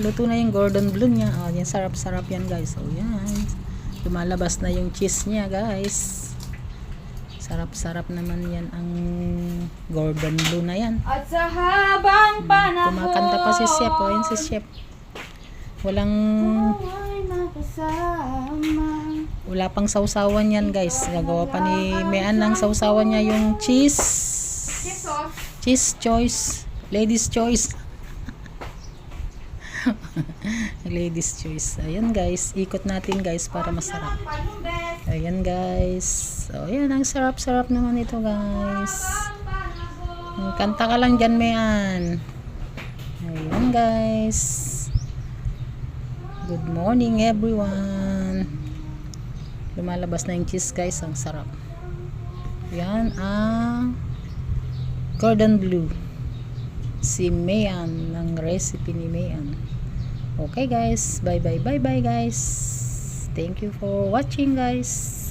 luto na yung Gordon Blue niya. Oh, yan, sarap-sarap yan guys. Oh, yan. Lumalabas na yung cheese niya guys. Sarap-sarap naman yan ang Gordon Blue na yan. At sa habang panahon, Kumakanta pa si Chef. Oh, yan si Chef. Walang... ay makasama. Wala pang sausawan yan guys. Gagawa pa ni Mayan ng sausawan niya yung cheese. Cheese choice. Ladies choice. Ladies choice. Ayan guys. Ikot natin guys para masarap. Ayan guys. So ayan. Ang sarap-sarap naman ito guys. Kanta ka lang dyan Mayan. Ayan guys. Good morning everyone. Lumalabas na yung cheese guys. Ang sarap. Yan ang Gordon Blue. Si Mayan. Ang recipe ni Mayan. Okay guys. Bye bye guys. Thank you for watching guys.